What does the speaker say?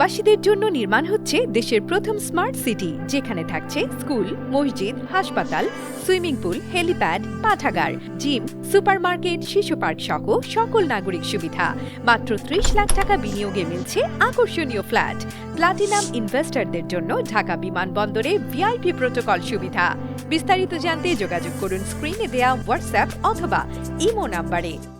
প্রবাসীদের জন্য নির্মাণ হচ্ছে দেশের প্রথম স্মার্ট সিটি, যেখানে থাকছে স্কুল, মসজিদ, হাসপাতাল, সুইমিং পুল, হেলিপ্যাড, পাঠাগার, জিম, সুপারমার্কেট, শিশু পার্ক সহ সকল নাগরিক সুবিধা। মাত্র ৩০ লাখ টাকা বিনিয়োগে মিলছে আকর্ষণীয় ফ্ল্যাট। প্লাটিনাম ইনভেস্টরদের জন্য ঢাকা বিমানবন্দরে ভিআইপি প্রোটোকল সুবিধা। বিস্তারিত জানতে যোগাযোগ করুন স্ক্রিনে দেয়া হোয়াটসঅ্যাপ অথবা ইমো নাম্বারে।